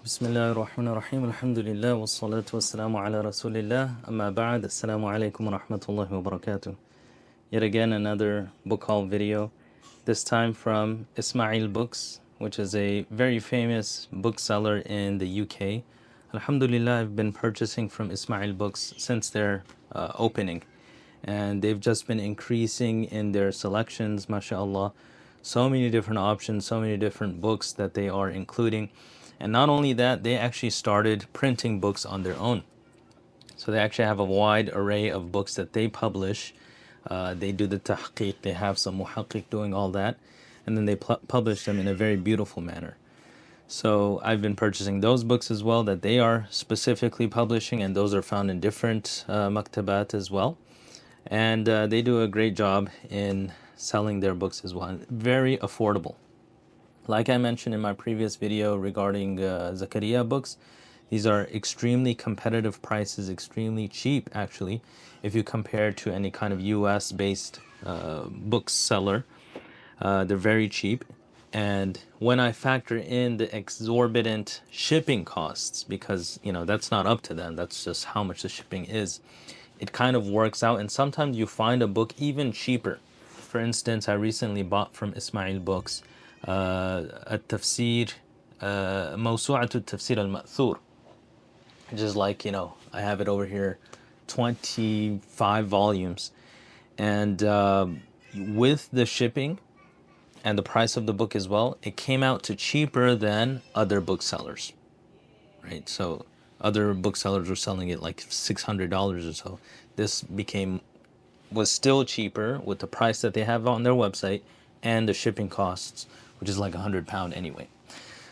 Bismillah ar-Rahman ar-Rahim. Alhamdulillah wa salatu wa salamu ala Rasulillah. Amma ba'd. Assalamu alaikum wa rahmatullahi wa barakatuh. Yet again, another book haul video. This time from Ismaeel Books, which is a very famous bookseller in the UK. Alhamdulillah, I've been purchasing from Ismaeel Books since their opening. And they've just been increasing in their selections, mashallah. So many different options, so many different books that they are including. And not only that, they actually started printing books on their own. So they actually have a wide array of books that they publish. They do the tahqiq, they have some muhaqqiq doing all that, and then they publish them in a very beautiful manner. So I've been purchasing those books as well that they are specifically publishing, and those are found in different maktabat as well. And they do a great job in selling their books as well. Very affordable. Like I mentioned in my previous video regarding Zakaria books, these are extremely competitive prices, extremely cheap actually, if you compare to any kind of US based bookseller. They're very cheap. And when I factor in the exorbitant shipping costs, because that's not up to them, that's just how much the shipping is, it kind of works out. And sometimes you find a book even cheaper. For instance, I recently bought from Ismaeel Books التفسير موسوعة التفسير المأثور, which is like, I have it over here, 25 volumes. And with the shipping and the price of the book as well, it came out to cheaper than other booksellers, right? So other booksellers were selling it like $600 or so. This was still cheaper with the price that they have on their website and the shipping costs, which is like £100 anyway.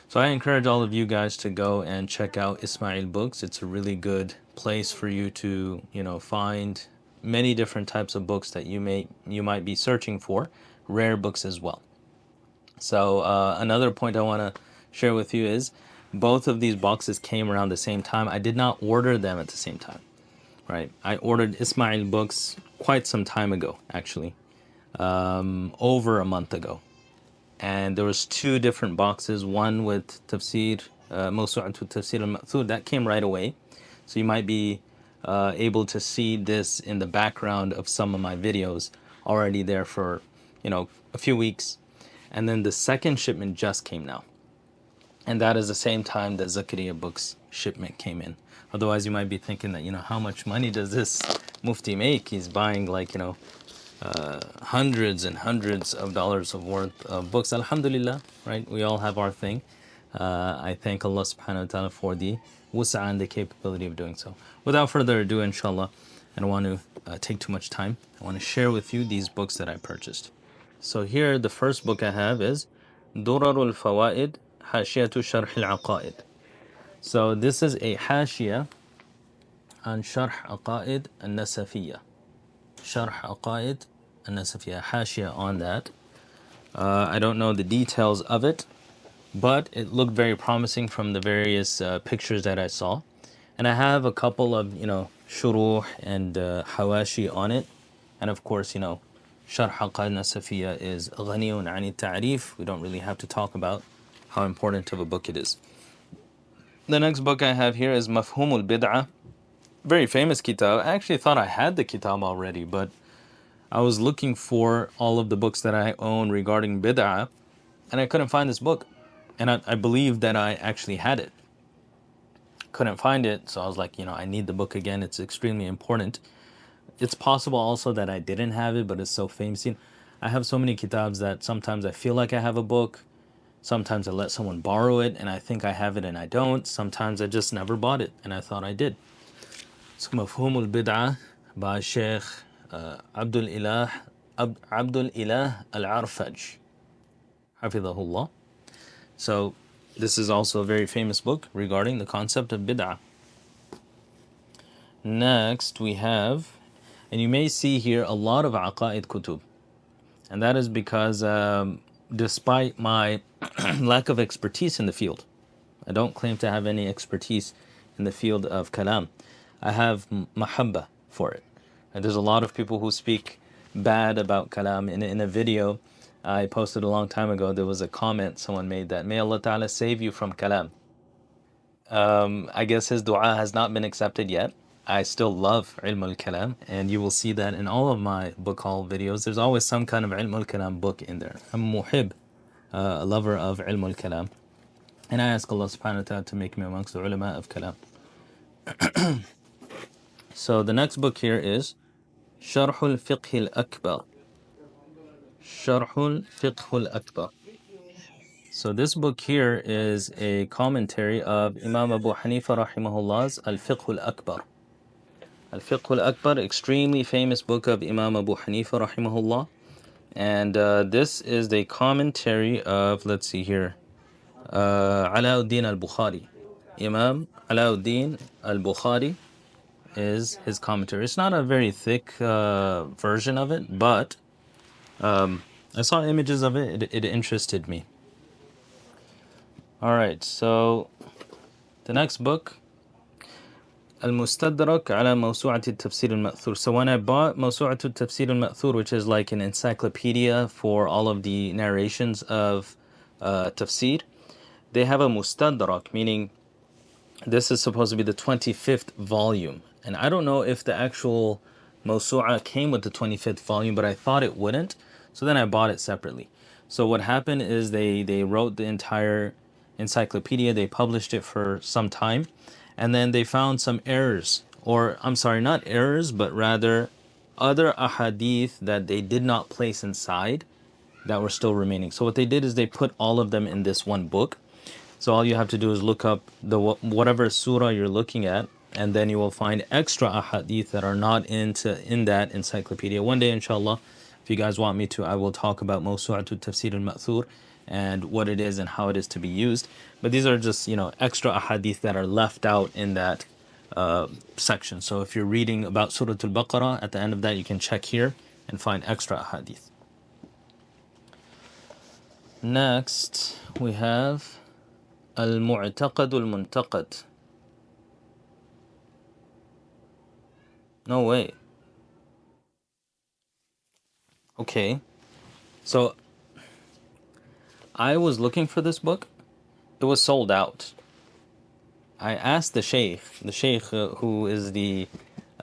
So I encourage all of you guys to go and check out Ismaeel Books. It's a really good place for you to, find many different types of books that you might be searching for, rare books as well. So another point I want to share with you is both of these boxes came around the same time. I did not order them at the same time, right? I ordered Ismaeel Books quite some time ago, actually, over a month ago. And there was two different boxes, one with Tafsir, Mawsu'at Tafsir al-Ma'thur, that came right away. So you might be able to see this in the background of some of my videos already there for, a few weeks. And then the second shipment just came now. And that is the same time that Zakaria Books shipment came in. Otherwise, you might be thinking that, how much money does this Mufti make? He's buying like, hundreds and hundreds of dollars of worth of books. Alhamdulillah, right? We all have our thing. I thank Allah subhanahu wa ta'ala for the wusa and the capability of doing so. Without further ado, inshallah, I don't want to take too much time. I want to share with you these books that I purchased. So here, the first book I have is Durarul Fawaid, Hashiyatu Sharh al-Aqaid. So this is a Hashiyah on Sharh Aqaid al-Nasafiyya. Sharh Aqaid al-Nasafiyya, Hashiyah on that. I don't know the details of it, but it looked very promising from the various pictures that I saw. And I have a couple of, shuruh and hawashi on it. And of course, Sharh Aqaid Nasafiyya is ghaniyun ani ta'rif. We don't really have to talk about how important of a book it is. The next book I have here is Mafhumul Bid'ah. Very famous kitab. I actually thought I had the kitab already, but I was looking for all of the books that I own regarding bid'ah, and I couldn't find this book. And I believed that I actually had it. Couldn't find it, so I was like, I need the book again. It's extremely important. It's possible also that I didn't have it, but it's so famous. I have so many kitabs that sometimes I feel like I have a book. Sometimes I let someone borrow it, and I think I have it and I don't. Sometimes I just never bought it, and I thought I did. So Mafhumul Bid'ah by Sheikh Abdul Ilah Al-Arfaj, Hafidhahullah. So this is also a very famous book regarding the concept of bid'ah. Next we have, and you may see here a lot of aqaid kutub, and that is because despite my lack of expertise in the field, I don't claim to have any expertise in the field of kalam. I have mahabba for it. And there's a lot of people who speak bad about kalam. In a video I posted a long time ago, there was a comment someone made that, may Allah Ta'ala save you from kalam. I guess his dua has not been accepted yet. I still love ilm al-kalam, and you will see that in all of my book haul videos. There's always some kind of ilm al-kalam book in there. I'm muhib, a lover of ilm al-kalam. And I ask Allah subhanahu wa ta'ala to make me amongst the ulama of kalam. So the next book here is Sharh al-Fiqh al-Akbar. Sharh al-Fiqh al-Akbar. So this book here is a commentary of Imam Abu Hanifa rahimahullah's Al-Fiqh al-Akbar. Al-Fiqh al-Akbar, extremely famous book of Imam Abu Hanifa rahimahullah. And this is the commentary of, let's see here, Alauddin al-Bukhari. Imam Alauddin al-Bukhari is his commentary. It's not a very thick version of it, but I saw images of it. It interested me. All right, so the next book, المستدرك على موسوعة التفسير المأثور. So when I bought موسوعة التفسير المأثور, which is like an encyclopedia for all of the narrations of tafsir, they have a mustadrak, meaning this is supposed to be the 25th volume. And I don't know if the actual موسوعة came with the 25th volume, but I thought it wouldn't. So then I bought it separately. So what happened is they wrote the entire encyclopedia, they published it for some time, and then they found some errors, or I'm sorry, not errors, but rather other ahadith that they did not place inside that were still remaining. So what they did is they put all of them in this one book. So all you have to do is look up the whatever surah you're looking at, and then you will find extra ahadith that are not in that encyclopedia. One day, inshallah, if you guys want me to, I will talk about Mawsu'atul Tafsir al-Ma'thur and what it is and how it is to be used. But these are just, extra ahadith that are left out in that section. So if you're reading about Surah Al-Baqarah, at the end of that, you can check here and find extra ahadith. Next, we have Al-Mu'taqad al-Muntaqad. No way. Okay. So I was looking for this book. It was sold out. I asked the sheikh who is the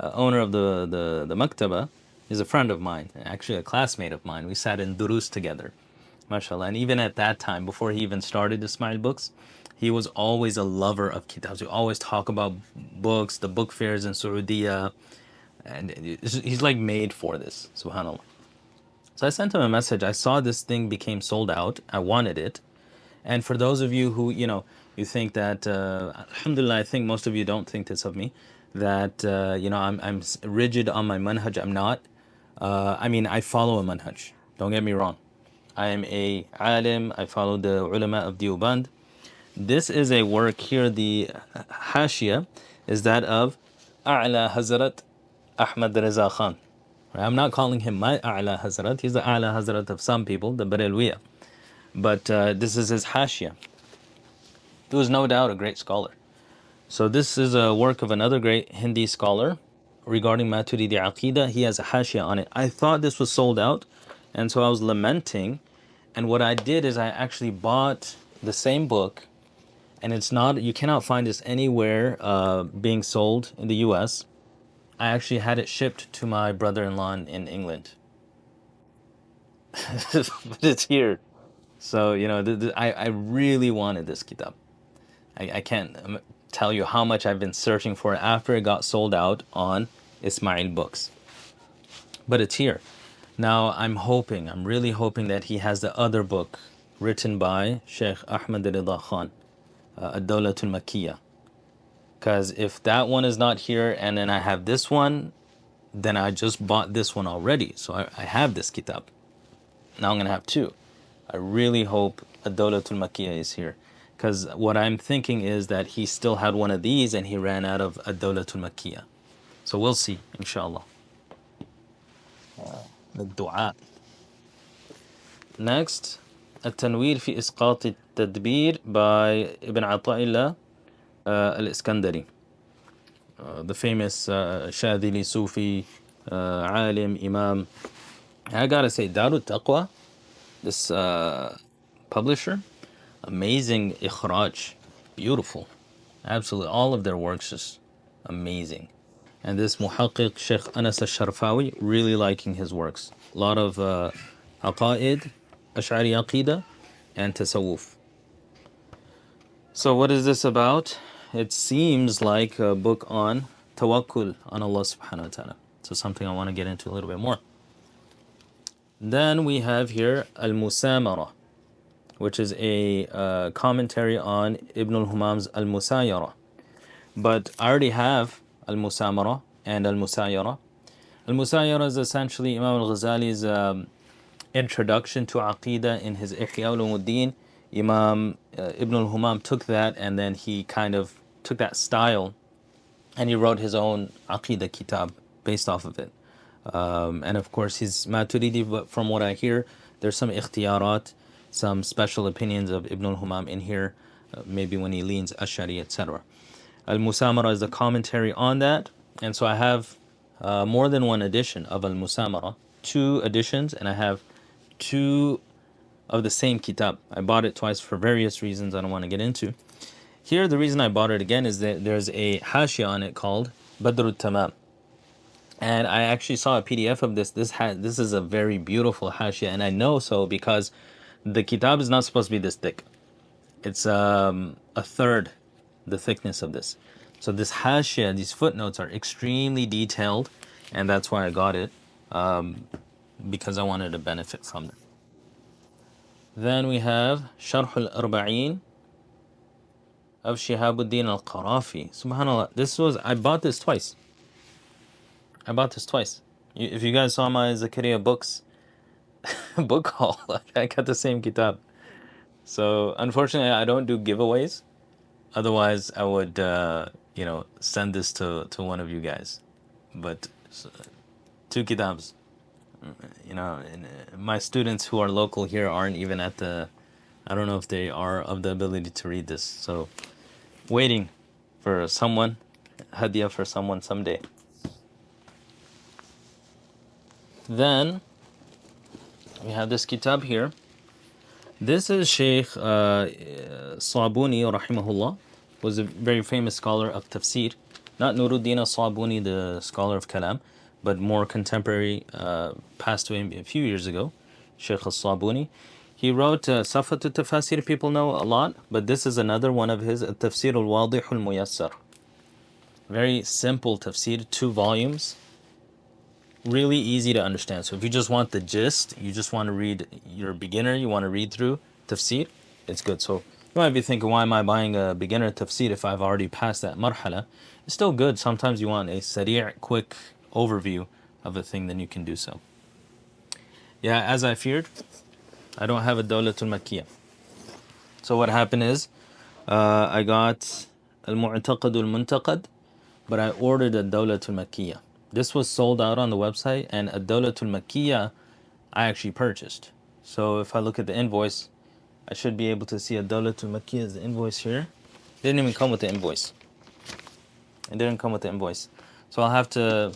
owner of the maktaba, is a friend of mine, actually a classmate of mine. We sat in durus together, mashallah. And even at that time, before he even started Ismaeel Books, he was always a lover of kitabs. We always talk about books, the book fairs in Saudiya, and he's like made for this, subhanallah. So I sent him a message. I saw this thing became sold out. I wanted it. And for those of you who, you think that, alhamdulillah, I think most of you don't think this of me, that, I'm rigid on my manhaj. I'm not. I follow a manhaj. Don't get me wrong. I am a alim. I follow the ulama of Dioband. This is a work here. The hashia is that of A'la Hazrat Ahmad Reza Khan. I'm not calling him my A'la Hazrat. He's the A'la Hazrat of some people, the Barelwiya. But this is his hashia. He was no doubt a great scholar. So this is a work of another great Hindi scholar regarding Maturidi Aqidah. He has a hashia on it. I thought this was sold out, and so I was lamenting. And what I did is I actually bought the same book, and you cannot find this anywhere being sold in the US. I actually had it shipped to my brother-in-law in England. But it's here. So, I really wanted this kitab. I can't tell you how much I've been searching for it after it got sold out on Ismaeel Books. But it's here. Now, I'm really hoping that he has the other book written by Sheikh Ahmad Rida Khan, Ad-Dawlatul Makkiyah. Because if that one is not here and then I have this one, then I just bought this one already. So I have this kitab. Now I'm going to have two. I really hope Ad-Dawlatul Makkiyah is here. Because what I'm thinking is that he still had one of these and he ran out of Ad-Dawlatul Makkiyah. So we'll see, inshallah. The dua. Next, التنوير في إسقاط التدبير by Ibn Ata'illah al-Iskandari. The famous Shadili Sufi, Alim, Imam. I gotta say, Darut Taqwa, this publisher, amazing ikhraj, beautiful. Absolutely, all of their works just amazing. And this Muhaqqiq Sheikh Anas al-Sharfawi, really liking his works. A lot of Aqaid, Ash'ari Aqidah, and Tasawwuf. So what is this about? It seems like a book on tawakkul on Allah subhanahu wa ta'ala. So something I want to get into a little bit more. Then we have here Al-Musamara, which is a commentary on Ibn al-Humam's Al-Musayara. But I already have Al-Musamara and Al-Musayara. Al-Musayara is essentially Imam al-Ghazali's introduction to Aqidah in his Ihya Ulumuddin. Imam Ibn al-Humam took that and then he kind of took that style and he wrote his own Aqidah kitab based off of it. And of course he's Maturidi, but from what I hear, there's some ikhtiyarat, some special opinions of Ibn al-Humam in here, maybe when he leans Ash'ari, etc. Al-Musamara is the commentary on that. And so I have more than one edition of Al-Musamara, two editions, and I have two of the same kitab. I bought it twice for various reasons I don't want to get into. Here, the reason I bought it again is that there's a hashia on it called Badrut Tamam. And I actually saw a PDF of this. This is a very beautiful hashia, and I know so because the kitab is not supposed to be this thick. It's a third the thickness of this. So this hashia, these footnotes are extremely detailed, and that's why I got it, because I wanted to benefit from them. Then we have Sharh al-Arba'in of Shihabuddin al-Qarafi. Subhanallah, I bought this twice. If you guys saw my Zakaria Books book haul, I got the same kitab. So unfortunately, I don't do giveaways. Otherwise, I would, send this to one of you guys. But two kitabs. And my students who are local here aren't even at the. I don't know if they are of the ability to read this. So, waiting for someone, hadiah for someone someday. Then we have this kitab here. This is Sheikh Sabuni, rahimahullah, was a very famous scholar of tafsir. Not Nuruddin al-Sabuni, the scholar of kalam, but more contemporary, passed away a few years ago, Sheikh al-Sabuni. He wrote Safat al-Tafasir, people know a lot, but this is another one of his, Tafsir al-Wadih al-Muyassar. Very simple tafsir, 2 volumes. Really easy to understand. So if you just want the gist, you just want to read, you're a beginner, you want to read through tafsir, it's good. So you might be thinking, why am I buying a beginner tafsir if I've already passed that marhala? It's still good. Sometimes you want a sari', quick overview of a thing, then you can do so. Yeah, as I feared, I don't have a Dawlatul Makkiyah. So what happened is, I got Al-Mu'taqad al-Muntaqad, but I ordered a Dawlatul Makkiyah. This was sold out on the website, and a Dawlatul Makkiyah I actually purchased. So if I look at the invoice, I should be able to see a Dawlatul Makkiyah's invoice here. It didn't even come with the invoice. So I'll have to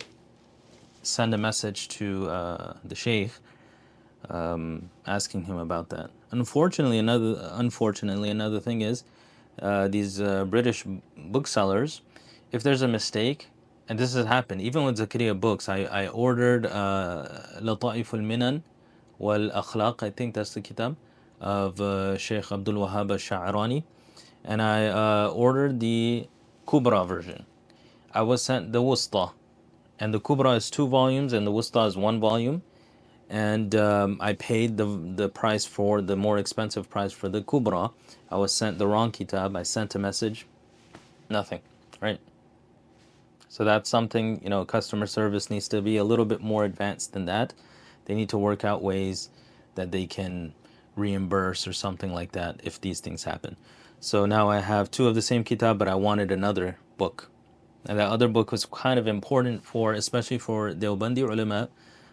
send a message to the Sheikh, asking him about that. Unfortunately, another thing is, these British booksellers, if there's a mistake, and this has happened even with Zakaria Books, I ordered Lata'if al-Minan wal Akhlaq, I think that's the kitab of Sheikh Abdul Wahhab al-Sha'rani, and I ordered the Kubra version. I was sent the Wusta, and the Kubra is 2 volumes and the Wusta is 1 volume, and I paid the price for the more expensive price for the Kubra. I was sent the wrong kitab. I sent a message, nothing, right? So that's something, customer service needs to be a little bit more advanced than that. They need to work out ways that they can reimburse or something like that if these things happen. So now I have 2 of the same kitab, but I wanted another book. And that other book was kind of important especially for Deobandi ulama.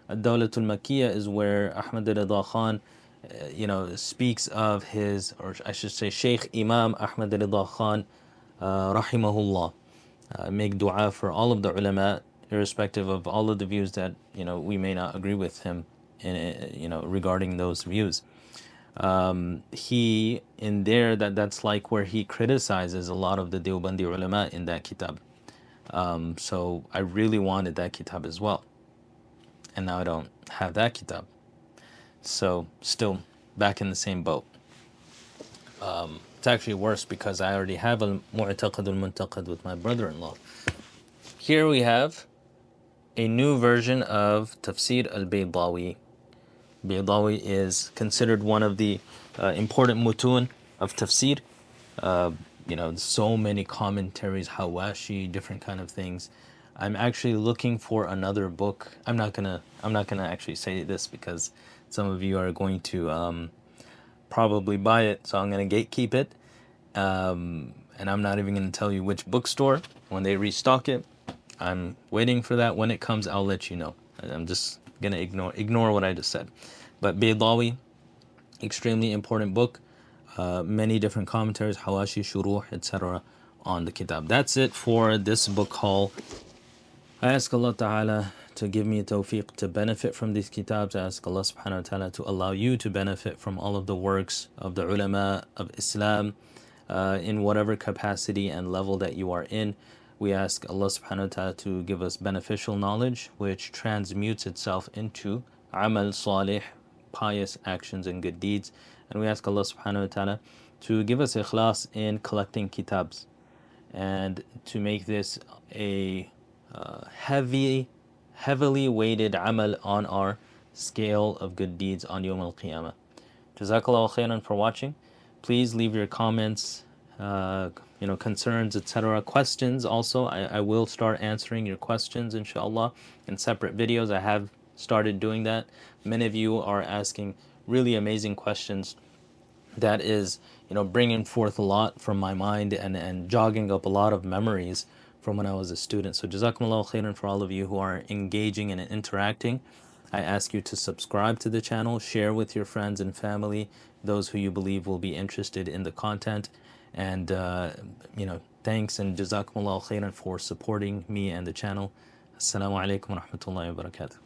Ad-Dawlatul Makkiyah is where Ahmad Rida Khan, speaks of or I should say Sheikh Imam Ahmad Rida Khan, rahimahullah. Make dua for all of the ulama, irrespective of all of the views that we may not agree with him in regarding those views. He in there that's like where he criticizes a lot of the Deobandi ulama in that kitab. So I really wanted that kitab as well, and now I don't have that kitab. So still back in the same boat. It's actually worse because I already have a Mu'taqad al-Muntaqad with my brother-in-law. Here we have a new version of Tafsir al-Baydawi. Baydawi is considered one of the important mutun of tafsir. So many commentaries, hawashi, different kind of things. I'm actually looking for another book. I'm not gonna actually say this because some of you are going to probably buy it, so I'm gonna gatekeep it. And I'm not even gonna tell you which bookstore when they restock it. I'm waiting for that. When it comes, I'll let you know. I'm just gonna ignore what I just said. But Baydawi, extremely important book. Many different commentaries, hawashi, shuruh, etc. on the kitab. That's it for this book haul. I ask Allah Ta'ala to give me tawfiq to benefit from these kitabs. I ask Allah Subhanahu wa Ta'ala to allow you to benefit from all of the works of the ulama of Islam in whatever capacity and level that you are in. We ask Allah Subhanahu wa Ta'ala to give us beneficial knowledge which transmutes itself into amal salih, pious actions and good deeds. And we ask Allah Subhanahu wa Ta'ala to give us ikhlas in collecting kitabs and to make this a heavily weighted amal on our scale of good deeds on Yawm al-Qiyamah. Jazakallahu khairan for watching. Please leave your comments, concerns, etc. Questions also. I will start answering your questions, inshallah, in separate videos. I have started doing that. Many of you are asking really amazing questions that is bringing forth a lot from my mind and jogging up a lot of memories from when I was a student. So jazakumullahu khairan for all of you who are engaging and interacting. I ask you to subscribe to the channel, share with your friends and family, those who you believe will be interested in the content, and thanks and jazakumullahu khairan for supporting me and the channel. Assalamu alaikum wa rahmatullahi wa barakatuh.